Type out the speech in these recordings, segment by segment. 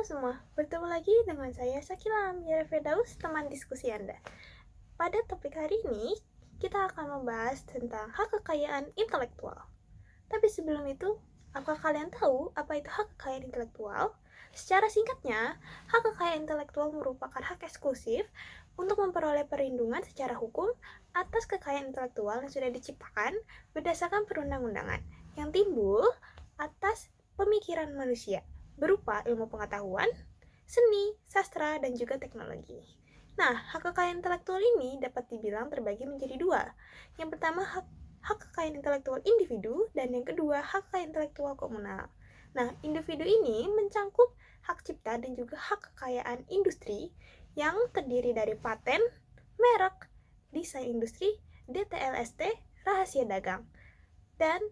semua, bertemu lagi dengan saya Sakila Amira Firdaus, teman diskusi Anda. Pada topik hari ini, kita akan membahas tentang hak kekayaan intelektual. Tapi sebelum itu, apakah kalian tahu apa itu hak kekayaan intelektual? Secara singkatnya, hak kekayaan intelektual merupakan hak eksklusif untuk memperoleh perlindungan secara hukum atas kekayaan intelektual yang sudah diciptakan berdasarkan perundang-undangan yang timbul atas pemikiran manusia berupa ilmu pengetahuan, seni, sastra, dan juga teknologi. Nah, hak kekayaan intelektual ini dapat dibilang terbagi menjadi dua. Yang pertama, hak kekayaan intelektual individu, dan yang kedua, hak kekayaan intelektual komunal. Nah, individu ini mencangkup hak cipta dan juga hak kekayaan industri yang terdiri dari paten, merek, desain industri, DTLST, rahasia dagang, dan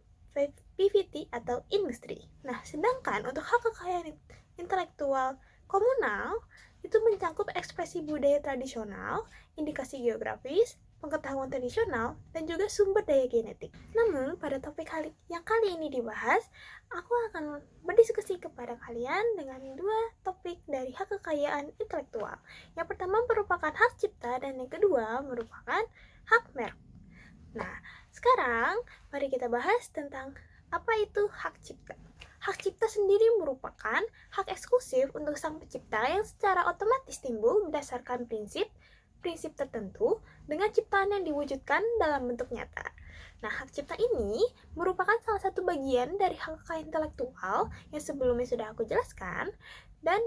PVT atau industri. Nah, sedangkan untuk hak kekayaan intelektual komunal itu mencangkup ekspresi budaya tradisional, indikasi geografis, pengetahuan tradisional, dan juga sumber daya genetik. Namun, pada topik yang kali ini dibahas, aku akan berdiskusi kepada kalian dengan dua topik dari hak kekayaan intelektual. Yang pertama merupakan hak cipta dan yang kedua merupakan hak merek. Nah, sekarang mari kita bahas tentang apa itu hak cipta. Hak cipta sendiri merupakan hak eksklusif untuk sang pencipta yang secara otomatis timbul berdasarkan prinsip tertentu dengan ciptaan yang diwujudkan dalam bentuk nyata. Nah, hak cipta ini merupakan salah satu bagian dari hak kekayaan intelektual yang sebelumnya sudah aku jelaskan dan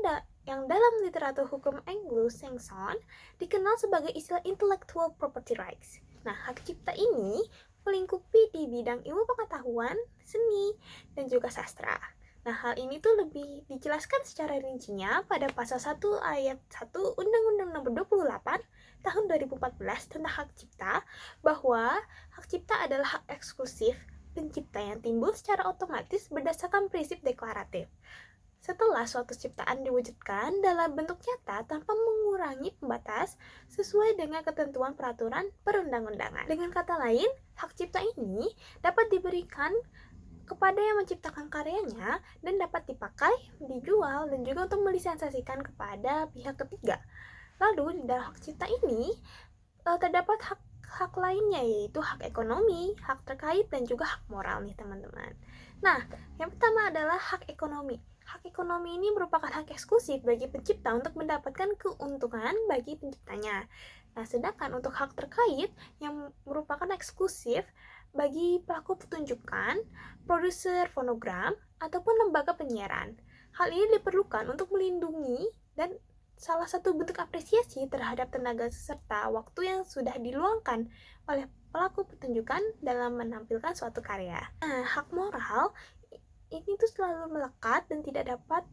yang dalam literatur hukum Anglo-Saxon dikenal sebagai istilah intellectual property rights. Nah, hak cipta ini melingkupi di bidang ilmu pengetahuan, seni, dan juga sastra. Nah, hal ini tuh lebih dijelaskan secara rincinya pada pasal 1 ayat 1 Undang-Undang Nomor 28 tahun 2014 tentang hak cipta, bahwa hak cipta adalah hak eksklusif pencipta yang timbul secara otomatis berdasarkan prinsip deklaratif. Setelah suatu ciptaan diwujudkan dalam bentuk nyata tanpa mengurangi pembatas sesuai dengan ketentuan peraturan perundang-undangan. Dengan kata lain, hak cipta ini dapat diberikan kepada yang menciptakan karyanya dan dapat dipakai, dijual, dan juga untuk melisensiasikan kepada pihak ketiga. Lalu, di dalam hak cipta ini terdapat hak lainnya, yaitu hak ekonomi, hak terkait, dan juga hak moral nih teman-teman. Nah, yang pertama adalah hak ekonomi. Hak ekonomi ini merupakan hak eksklusif bagi pencipta untuk mendapatkan keuntungan bagi penciptanya. Nah, sedangkan untuk hak terkait yang merupakan eksklusif bagi pelaku pertunjukan, produser fonogram, ataupun lembaga penyiaran. Hal ini diperlukan untuk melindungi dan salah satu bentuk apresiasi terhadap tenaga serta waktu yang sudah diluangkan oleh pelaku pertunjukan dalam menampilkan suatu karya. Nah, hak moral ini tuh selalu melekat dan tidak dapat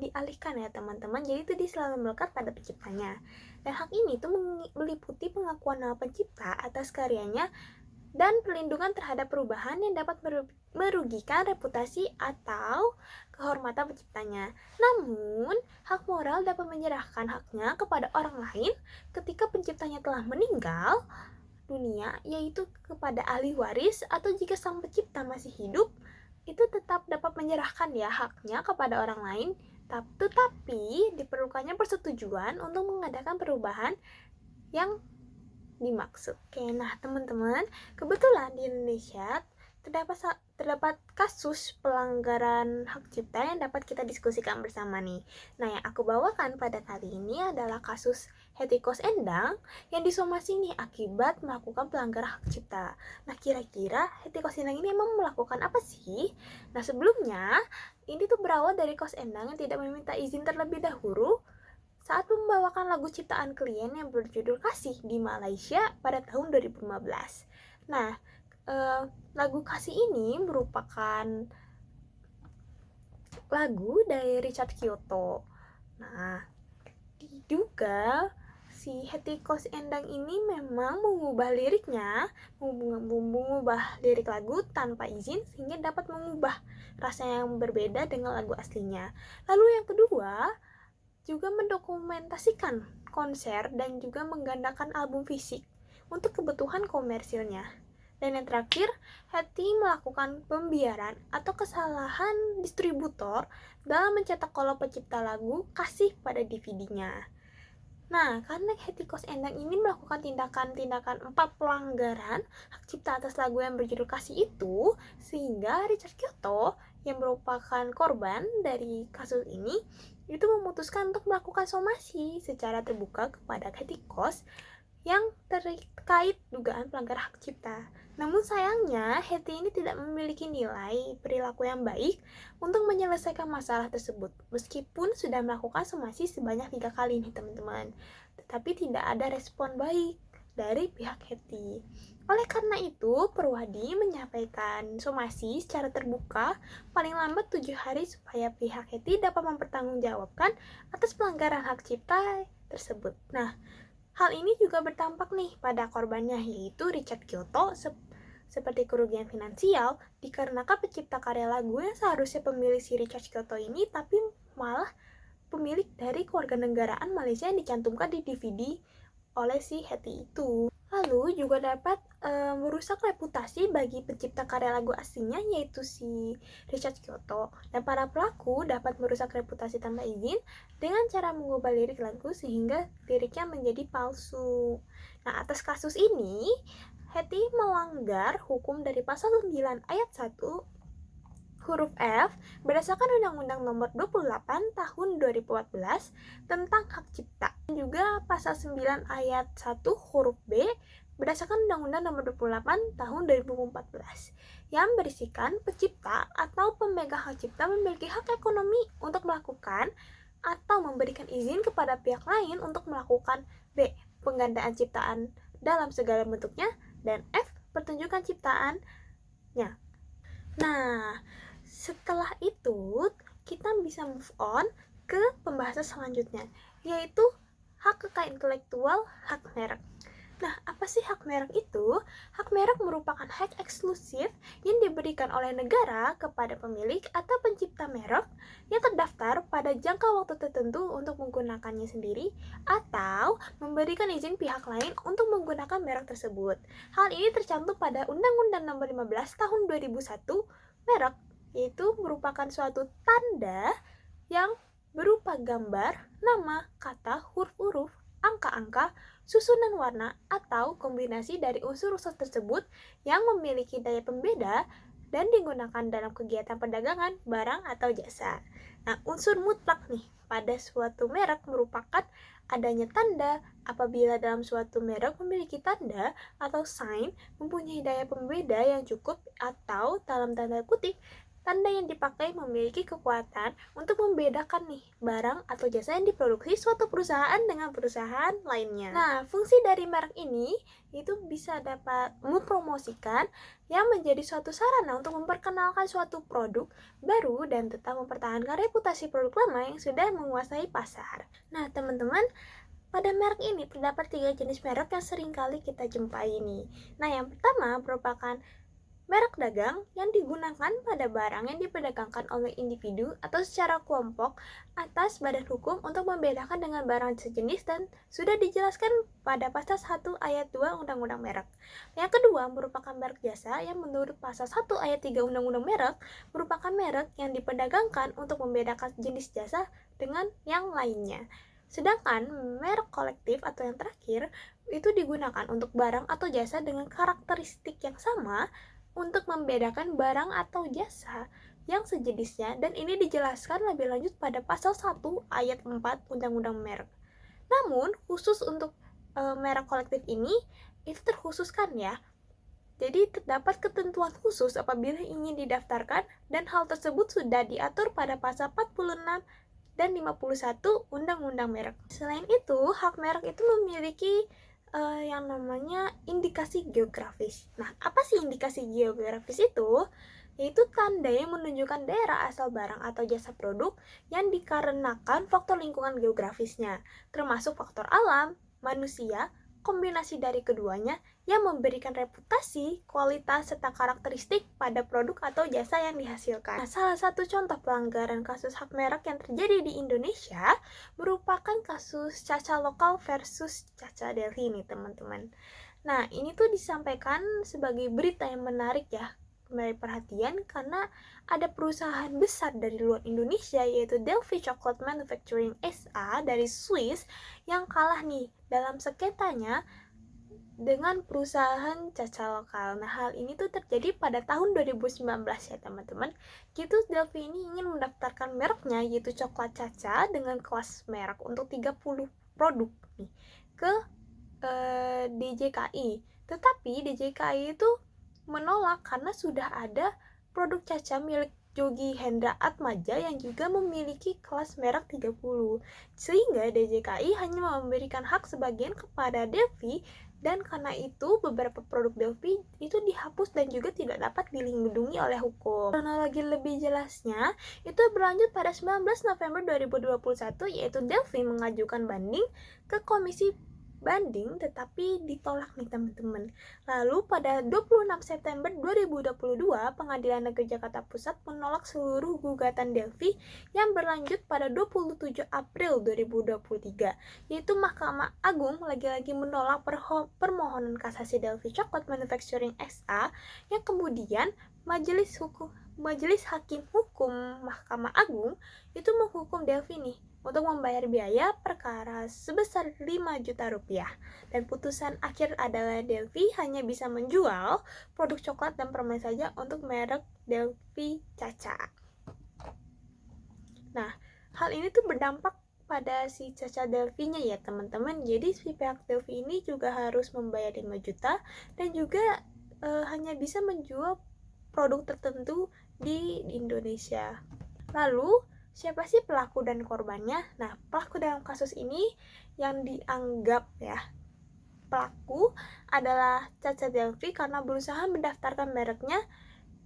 dialihkan ya teman-teman. Jadi itu dia selalu melekat pada penciptanya. Dan hak ini tuh meliputi pengakuan nama pencipta atas karyanya dan perlindungan terhadap perubahan yang dapat merugikan reputasi atau kehormatan penciptanya. Namun, hak moral dapat menyerahkan haknya kepada orang lain ketika penciptanya telah meninggal dunia, yaitu kepada ahli waris, atau jika sang pencipta masih hidup, itu tetap dapat menyerahkan ya haknya kepada orang lain, tetapi diperlukannya persetujuan untuk mengadakan perubahan yang dimaksud. Oke, nah teman-teman, kebetulan di Indonesia terdapat kasus pelanggaran hak cipta yang dapat kita diskusikan bersama nih. Nah, yang aku bawakan pada kali ini adalah kasus Hetty Koes Endang yang disomasi nih akibat melakukan pelanggaran hak cipta. Nah, kira-kira Hetty Koes Endang ini emang melakukan apa sih? Nah, sebelumnya ini tuh berawal dari Koes Endang yang tidak meminta izin terlebih dahulu saat membawakan lagu ciptaan klien yang berjudul Kasih di Malaysia pada tahun 2015. Nah, lagu Kasih ini merupakan lagu dari Richard Kyoto. Nah, diduga si Hetty Koes Endang ini memang mengubah liriknya, mengubah lirik lagu tanpa izin sehingga dapat mengubah rasa yang berbeda dengan lagu aslinya. Lalu yang kedua, juga mendokumentasikan konser dan juga menggandakan album fisik untuk kebutuhan komersilnya. Dan yang terakhir, Hetty melakukan pembiaran atau kesalahan distributor dalam mencetak kalau pencipta lagu kasih pada DVD-nya. Nah, karena Hetty Koes Endang ini melakukan tindakan-tindakan 4 pelanggaran hak cipta atas lagu yang berjudul Kasih itu, sehingga Richard Kyoto yang merupakan korban dari kasus ini itu memutuskan untuk melakukan somasi secara terbuka kepada Hetty Koes yang terkait dugaan pelanggaran hak cipta. Namun sayangnya, Hetty ini tidak memiliki nilai perilaku yang baik untuk menyelesaikan masalah tersebut, meskipun sudah melakukan somasi sebanyak 3 kali nih teman-teman. Tetapi tidak ada respon baik dari pihak Hetty. Oleh karena itu, Perwadi menyampaikan somasi secara terbuka paling lambat 7 hari supaya pihak Hetty dapat mempertanggungjawabkan atas pelanggaran hak cipta tersebut. Nah, hal ini juga berdampak nih pada korbannya, yaitu Richard Kyoto, seperti kerugian finansial dikarenakan pencipta karya lagu yang seharusnya pemilik si Richard Kyoto ini tapi malah pemilik dari kewarganegaraan Malaysia yang dicantumkan di DVD oleh si Hetty itu. Lalu juga dapat merusak reputasi bagi pencipta karya lagu aslinya, yaitu si Richard Kyoto, dan para pelaku dapat merusak reputasi tanpa izin dengan cara mengubah lirik lagu sehingga liriknya menjadi palsu. Nah, atas kasus ini Hetty melanggar hukum dari pasal 9 ayat 1 huruf F berdasarkan Undang-Undang Nomor 28 Tahun 2014 tentang Hak Cipta. Dan juga pasal 9 ayat 1 huruf B berdasarkan Undang-Undang Nomor 28 Tahun 2014 yang berisikan pencipta atau pemegang hak cipta memiliki hak ekonomi untuk melakukan atau memberikan izin kepada pihak lain untuk melakukan B. Penggandaan ciptaan dalam segala bentuknya, dan F. Pertunjukan ciptaannya. Nah, setelah itu kita bisa move on ke pembahasan selanjutnya, yaitu hak kekayaan intelektual, hak merek. Nah, apa sih hak merek itu? Hak merek merupakan hak eksklusif yang diberikan oleh negara kepada pemilik atau pencipta merek yang terdaftar pada jangka waktu tertentu untuk menggunakannya sendiri atau memberikan izin pihak lain untuk menggunakan merek tersebut. Hal ini tercantum pada Undang-Undang Nomor 15 Tahun 2001. Merek yaitu merupakan suatu tanda yang berupa gambar, nama, kata, huruf-huruf, angka-angka, susunan warna, atau kombinasi dari unsur-unsur tersebut yang memiliki daya pembeda dan digunakan dalam kegiatan perdagangan, barang, atau jasa. Nah, unsur mutlak nih pada suatu merek merupakan adanya tanda. Apabila dalam suatu merek memiliki tanda atau sign mempunyai daya pembeda yang cukup, atau dalam tanda kutip tanda yang dipakai memiliki kekuatan untuk membedakan nih barang atau jasa yang diproduksi suatu perusahaan dengan perusahaan lainnya. Nah, fungsi dari merek ini itu bisa dapat mempromosikan yang menjadi suatu sarana untuk memperkenalkan suatu produk baru dan tetap mempertahankan reputasi produk lama yang sudah menguasai pasar. Nah, teman-teman, pada merek ini terdapat 3 jenis merek yang sering kali kita jumpai nih. Nah, yang pertama merupakan merek dagang yang digunakan pada barang yang diperdagangkan oleh individu atau secara kelompok atas badan hukum untuk membedakan dengan barang sejenis dan sudah dijelaskan pada pasal 1 ayat 2 Undang-Undang Merek. Yang kedua merupakan merek jasa yang menurut pasal 1 ayat 3 Undang-Undang Merek merupakan merek yang diperdagangkan untuk membedakan jenis jasa dengan yang lainnya. Sedangkan merek kolektif atau yang terakhir itu digunakan untuk barang atau jasa dengan karakteristik yang sama untuk membedakan barang atau jasa yang sejenisnya, dan ini dijelaskan lebih lanjut pada pasal 1 ayat 4 Undang-Undang Merek. Namun, khusus untuk merek kolektif ini, itu terkhususkan ya. Jadi, terdapat ketentuan khusus apabila ingin didaftarkan, dan hal tersebut sudah diatur pada pasal 46 dan 51 Undang-Undang Merek. Selain itu, hak merek itu memiliki yang namanya indikasi geografis. Nah, apa sih indikasi geografis itu? Yaitu tanda yang menunjukkan daerah asal barang atau jasa produk yang dikarenakan faktor lingkungan geografisnya, termasuk faktor alam, manusia, kombinasi dari keduanya yang memberikan reputasi, kualitas, serta karakteristik pada produk atau jasa yang dihasilkan. Nah, salah satu contoh pelanggaran kasus hak merek yang terjadi di Indonesia merupakan kasus Caca Lokal versus Caca Delhi nih teman-teman. Nah, ini tuh disampaikan sebagai berita yang menarik ya, menarik perhatian karena ada perusahaan besar dari luar Indonesia yaitu Delphi Chocolate Manufacturing SA dari Swiss yang kalah nih dalam sengketanya dengan perusahaan caca lokal. Nah, hal ini tuh terjadi pada tahun 2019 ya teman-teman. Gitu Delphi ini ingin mendaftarkan mereknya yaitu coklat caca dengan kelas merek untuk 30 produk nih ke DJKI. Tetapi DJKI itu menolak karena sudah ada produk caca milik Jogi Hendra Atmaja yang juga memiliki kelas merek 30. Sehingga DJKI hanya memberikan hak sebagian kepada Delphi dan karena itu beberapa produk Delphi itu dihapus dan juga tidak dapat dilindungi oleh hukum. Kronologi lebih jelasnya itu berlanjut pada 19 November 2021 yaitu Delphi mengajukan banding ke Komisi Banding tetapi ditolak nih teman-teman. Lalu pada 26 September 2022 Pengadilan Negeri Jakarta Pusat menolak seluruh gugatan Delphi yang berlanjut pada 27 April 2023 yaitu Mahkamah Agung lagi-lagi menolak permohonan kasasi Delphi Chocolate Manufacturing SA yang kemudian Majelis Hakim Hukum Mahkamah Agung itu menghukum Delphi nih untuk membayar biaya perkara sebesar 5 juta rupiah. Dan putusan akhir adalah Delphi hanya bisa menjual produk coklat dan permen saja untuk merek Delphi Caca. Nah, hal ini tuh berdampak pada si Caca Delphi-nya ya teman-teman. Jadi si pihak Delphi ini juga harus membayar 5 juta dan juga hanya bisa menjual produk tertentu di Indonesia. Lalu, siapa sih pelaku dan korbannya? Nah, pelaku dalam kasus ini yang dianggap ya pelaku adalah Caca Delphi karena berusaha mendaftarkan mereknya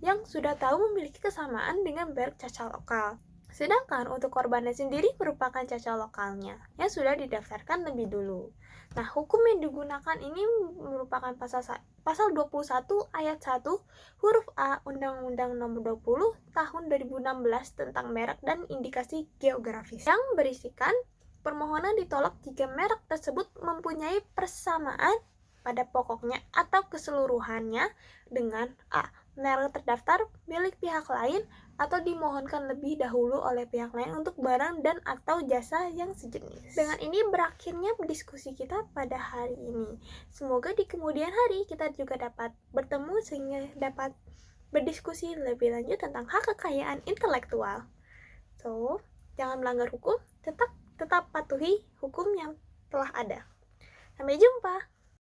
yang sudah tahu memiliki kesamaan dengan merek caca lokal. Sedangkan untuk korbannya sendiri merupakan caca lokalnya yang sudah didaftarkan lebih dulu. Nah, hukum yang digunakan ini merupakan pasal 21 ayat 1 huruf A Undang-Undang Nomor 20 Tahun 2016 tentang merek dan indikasi geografis yang berisikan permohonan ditolak jika merek tersebut mempunyai persamaan pada pokoknya atau keseluruhannya dengan A. Merek terdaftar milik pihak lain atau dimohonkan lebih dahulu oleh pihak lain untuk barang dan atau jasa yang sejenis. Dengan ini berakhirnya diskusi kita pada hari ini. Semoga di kemudian hari kita juga dapat bertemu sehingga dapat berdiskusi lebih lanjut tentang hak kekayaan intelektual. So, jangan melanggar hukum, tetap patuhi hukum yang telah ada. Sampai jumpa.